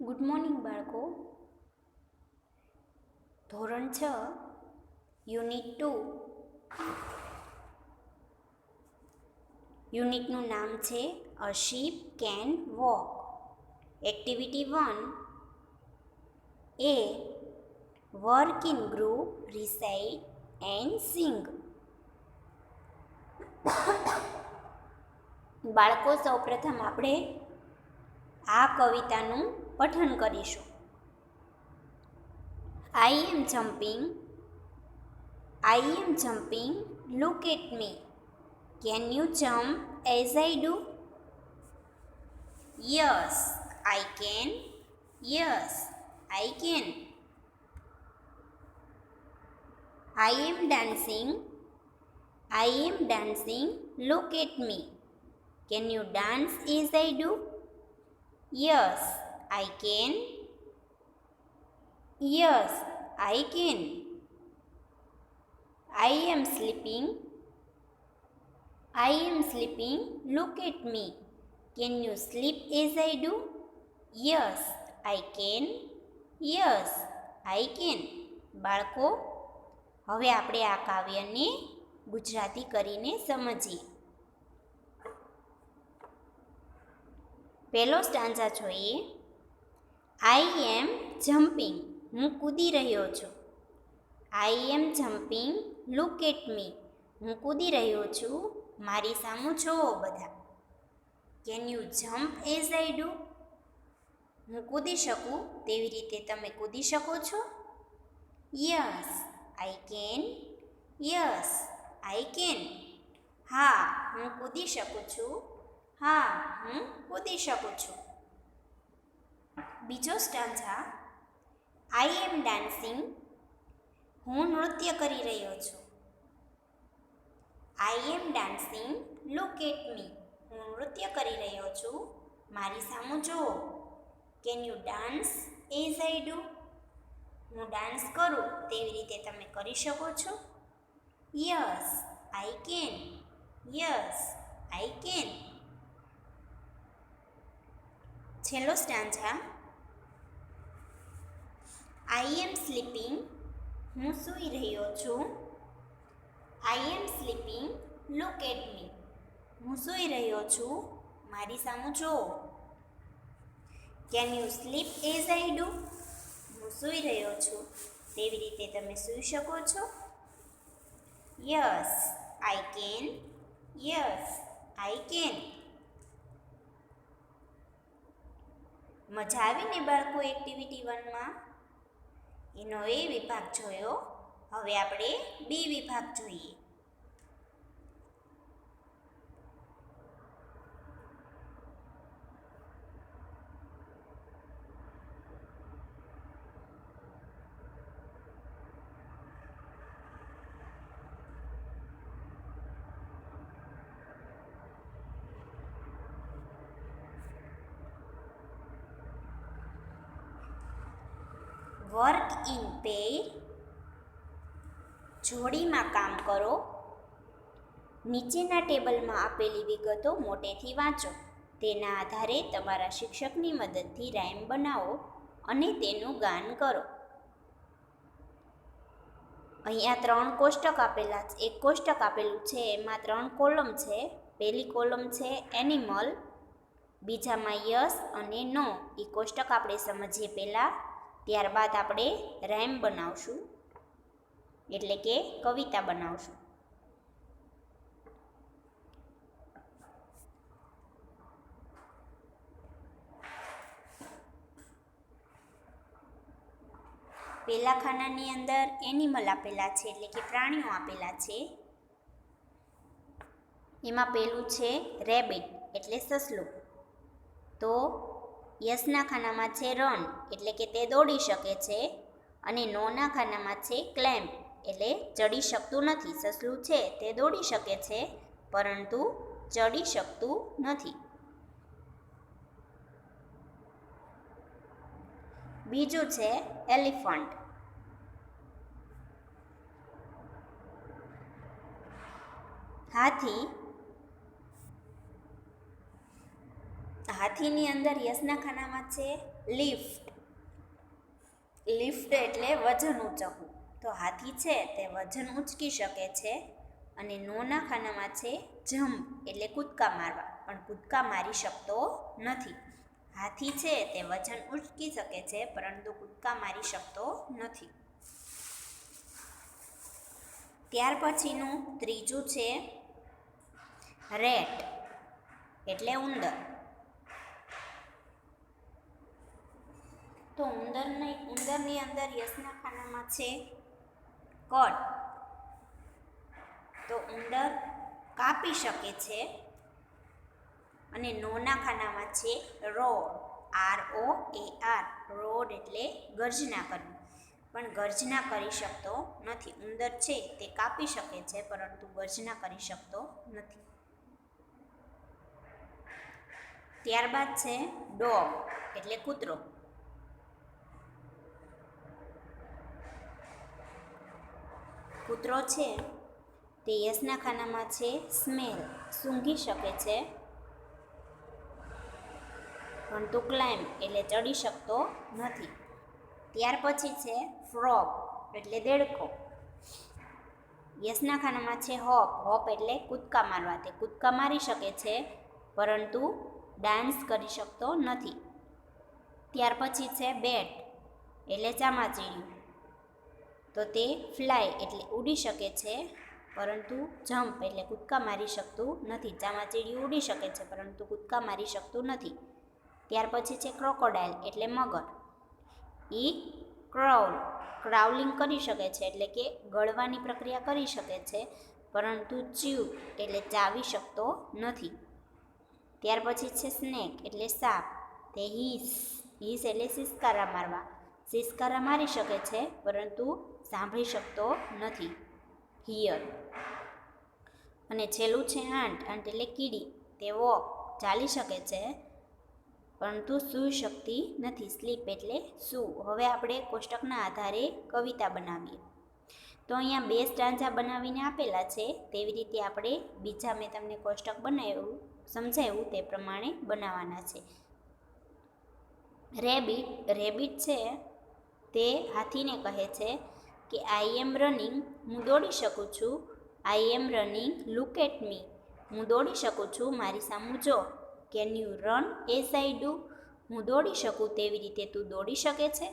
Good morning બાળકો. ધોરણ 6 unit 2 યુનિટનું નામ છે a sheep can walk. Activity 1 A work in group, recite and sing. બાળકો, સૌપ્રથમ આપણે આ કવિતાનું પઠન કરીશું. I am jumping, look at me. Can you jump as I do? Yes, I can. Yes, I can. I am dancing, look at me. Can you dance as I do? Yes, I can. Yes, I can. I am sleeping, look at me. Can you sleep as I do? Yes, I can. Yes, I can. બાળકો, હવે આપણે આ કાવ્યને ગુજરાતી કરીને સમજીએ. પહેલો stanza જોઈએ. I am jumping, હું કૂદી રહ્યો છું. I am jumping, look at me, હું કૂદી રહ્યો છું, મારી સામું જોવો બધા. Can you jump as I do? હું કૂદી શકું તેવી રીતે તમે કૂદી શકો છો? Yes, I can. Yes, I can. હા, હું કૂદી શકું છું. હા, હું કૂદી શકું છું. બીજો સ્ટાન્ઝા. I am dancing, હું નૃત્ય કરી રહ્યો છું. I am dancing, look at me, હું નૃત્ય કરી રહ્યો છું, મારી સામું જુઓ. Can you dance as I do? હું ડાન્સ કરું તેવી રીતે તમે કરી શકો છો? Yes, I can. Yes, I can. છેલ્લો સ્ટાન્ઝા. I am sleeping, હું સૂઈ રહ્યો છું. I am sleeping, look at me, હું સૂઈ રહ્યો છું, મારી સામું જુઓ. Can you sleep as I do? હું સૂઈ રહ્યો છું તેવી રીતે તમે સૂઈ શકો છો? Yes, I can. Yes, I can. મજા આવીને બાળકો એક્ટિવિટી 1માં? એનો એ વિભાગ જોયો. હવે આપણે બી વિભાગ જોઈએ. વર્ક ઇન પેર, જોડીમાં કામ કરો. નીચેના ટેબલમાં આપેલી વિગતો મોટેથી વાંચો. તેના આધારે તમારા શિક્ષકની મદદથી રાઇમ બનાવો અને તેનું ગાન કરો. અહીંયા 3 કોષ્ટક આપેલા છે. એક કોષ્ટક આપેલું છે, એમાં 3 કોલમ છે. પહેલી કોલમ છે એનિમલ, બીજામાં યસ અને નો. એ કોષ્ટક આપણે સમજીએ પહેલાં, ત્યારબાદ આપણે રાઇમ બનાવશું, એટલે કે કવિતા બનાવશું. પહેલા ખાનાની અંદર એનિમલ આપેલા છે, એટલે કે પ્રાણીઓ આપેલા છે. એમાં પહેલું છે રેબિટ, એટલે સસલું. તો યસના ખાનામાં છે રન, એટલે કે તે દોડી શકે છે. અને નોના ખાનામાં છે ક્લાઇમ્બ, એટલે ચડી શકતું નથી. સસલું છે તે દોડી શકે છે, પરંતુ ચડી શકતું નથી. બીજું છે એલિફન્ટ. હાથી હાથીની અંદર યસના ખાનામાં છે લિફ્ટ. લિફ્ટ એટલે વજન ઊંચકવું. તો હાથી છે તે વજન ઊંચકી શકે છે. અને નોના ખાનામાં છે જમ્પ એટલે કૂદકા મારવા, પણ કૂદકા મારી શકતો નથી. હાથી છે તે વજન ઊંચકી શકે છે પરંતુ કૂદકા મારી શકતો નથી. ત્યાર પછીનું ત્રીજું છે રેટ એટલે ઉંદર. તો ઉંદરની અંદર યસના ખાનામાં છે કટ. તો ઉંદર કાપી શકે છે. અને નોના ખાનામાં છે રોડ, ROAR. રોડ એટલે ગર્જના કરવી, પણ ગર્જના કરી શકતો નથી. ઉંદર છે તે કાપી શકે છે પરંતુ ગર્જના કરી શકતો નથી. ત્યારબાદ છે ડોગ એટલે કૂતરો. કૂતરો છે તે યસના ખાનામાં છે સ્મેલ, સૂંઘી શકે છે, પરંતુ ક્લાઇમ્બ એટલે ચડી શકતો નથી. ત્યાર પછી છે ફ્રોગ એટલે દેડકો. યસના ખાનામાં છે હોપ. હોપ એટલે કૂદકા મારવા. તે કૂદકા મારી શકે છે પરંતુ ડાન્સ કરી શકતો નથી. ત્યાર પછી છે બેટ એટલે ચામાચીડિયું. તો તે ફ્લાય એટલે ઉડી શકે છે પરંતુ જમ્પ એટલે કૂદકા મારી શકતું નથી. ચામાચીડિયું ઉડી શકે છે પરંતુ કૂદકા મારી શકતું નથી. ત્યાર પછી છે ક્રોકોડાઇલ એટલે મગર. ક્રાઉલિંગ કરી શકે છે એટલે કે ગળવાની પ્રક્રિયા કરી શકે છે પરંતુ ચ્યુ એટલે ચાવી શકતો નથી. ત્યાર પછી છે સ્નેક એટલે સાપ. તે હિસ એટલે સિસકારા મારવા. સિસકારા મારી શકે છે પરંતુ સાંભળી શકતો નથી, હિયર. અને છેલ્લું છે આંટ. આંટ એટલે કીડી. તે વોક ચાલી શકે છે પરંતુ સૂઈ શકતી નથી. સ્લીપ એટલે સૂવું. હવે આપણે કોષ્ટકના આધારે કવિતા બનાવીએ. તો અહીંયા 2 સ્ટાન્ઝા બનાવીને આપેલા છે, તેવી રીતે આપણે બીજા મેં તમને કોષ્ટક બનાવ્યું સમજાવ્યું તે પ્રમાણે બનાવવાના છે. રેબિટ છે તે હાથીને કહે છે કે આઈ એમ રનિંગ, હું દોડી શકું છું. I am running, look at me, હું દોડી શકું છું, મારી સામું જો. Can you run as I do, હું દોડી શકું તેવી રીતે તું દોડી શકે છે.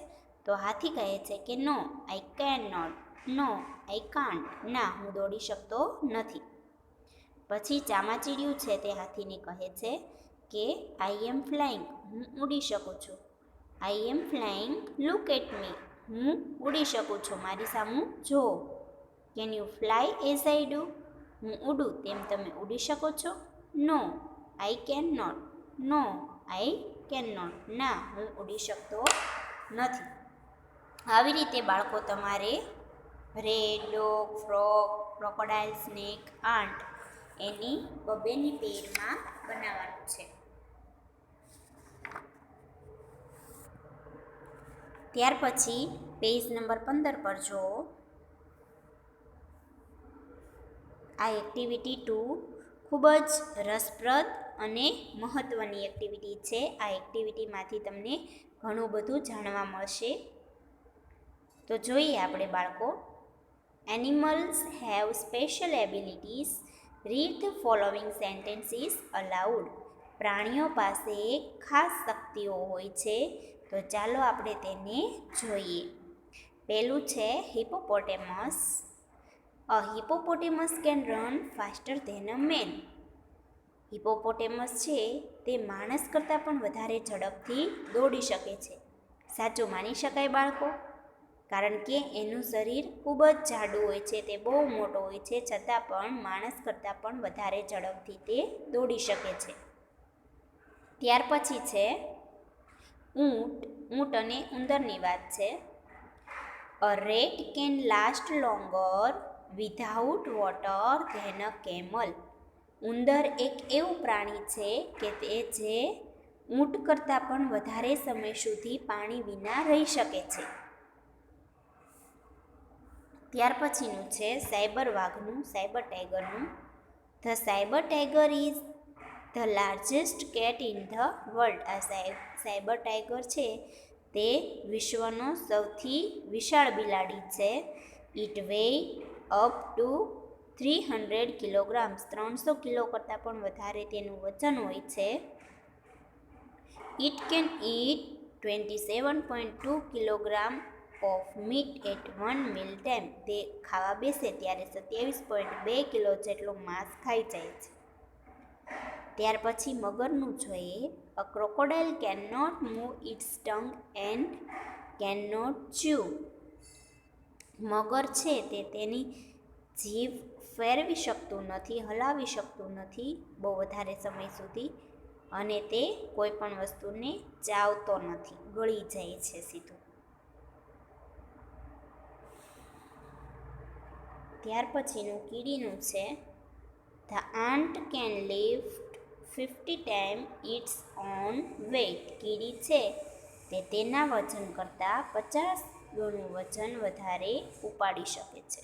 તો હાથી કહે છે કે no I can not, no I can't, ના હું દોડી શકતો નથી. પછી ચામાચીડિયું છે તે હાથીને કહે છે કે આઈ એમ ફ્લાઇંગ, હું ઉડી શકું છું. I am flying, look at me, હું ઉડી શકું છું, મારી સામું જો. Can you fly as I do, હું ઉડું તેમ તમે ઉડી શકો છો. No I can not, no I can not, ના હું ઉડી શકતો નથી. આવી રીતે બાળકો તમારે red, dog, frog, crocodile, snake, ant એની બબેની પેરમાં બનાવવાનું છે. ત્યાર પછી પેજ નંબર 15 પર જુઓ. આ એક્ટિવિટી 2 ખૂબ જ રસપ્રદ અને મહત્ત્વની એક્ટિવિટી છે. આ એક્ટિવિટીમાંથી તમને ઘણું બધું જાણવા મળશે. તો જોઈએ આપણે બાળકો. Animals have special abilities. Read the following sentences allowed. પ્રાણીઓ પાસે ખાસ શક્તિઓ હોય છે. તો ચાલો આપણે તેને જોઈએ. પહેલું છે hippopotamus. A hippopotamus can run faster than a man. Hippopotamus છે તે માણસ કરતાં પણ વધારે ઝડપથી દોડી શકે છે. સાચું માની શકાય બાળકો? કારણ કે એનું શરીર ખૂબ જ જાડું હોય છે, તે બહુ મોટો હોય છે, છતાં પણ માણસ કરતાં પણ વધારે ઝડપથી તે દોડી શકે છે. ત્યાર પછી છે ઊંટ અને ઉંદરની વાત છે. A rat can last longer without water than a camel. ઉંદર એક એવું પ્રાણી છે કે તે જે ઊંટ કરતાં પણ વધારે સમય સુધી પાણી વિના રહી શકે છે. ત્યાર પછીનું છે સાયબર વાઘનું, સાયબર ટાઈગરનું. The Siberian tiger is the largest cat in the world. આ સાયબર ટાઈગર છે તે વિશ્વનો સૌથી વિશાળ બિલાડી છે. It weigh up to 300 kilograms. 300 kilo કરતાં પણ વધારે તેનું વજન હોય છે. It can eat 27.2 kilogram of meat at one meal time. તે ખાવા બેસે ત્યારે 27.2 કિલો જેટલું માંસ ખાઈ જાય છે. ત્યાર પછી મગરનું જોઈએ. A crocodile can not move its tongue and can not chew. મગર છે તે તેની જીભ ફેરવી શકતું નથી, હલાવી શકતું નથી બહુ વધારે સમય સુધી, અને તે કોઈ પણ વસ્તુને ચાવતો નથી, ગળી જાય છે સીધું. ત્યાર પછીનું કીડીનું છે. The ant can lift 50 time its own weight. કીડી છે તે તેના વજન કરતાં 50 ગણું વજન વધારે ઉપાડી શકે છે.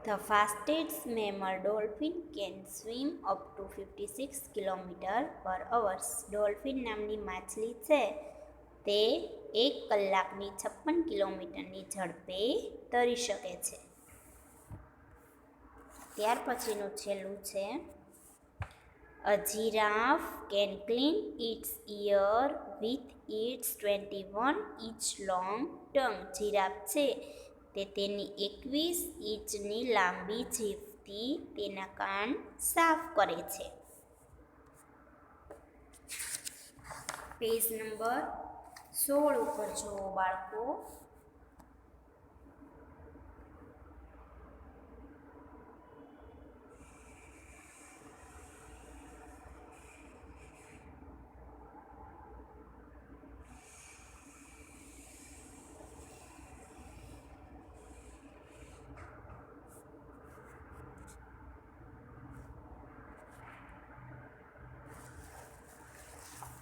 The fastest mammal dolphin can swim up to 56 kilometer per hours. Dolphin નામની માછલી છે તે 1 કલાકની 56 કિલોમીટરની ઝડપે તરી શકે છે. ત્યાર પછીનું છેલ્લું છે. A giraffe can clean its ear with its 21 inch long tongue. Giraffe છે તે તેની 21 ઇંચની લાંબી જીભથી તેના કાન સાફ કરે છે. પેજ નંબર 16 ઉપર જુઓ બાળકો.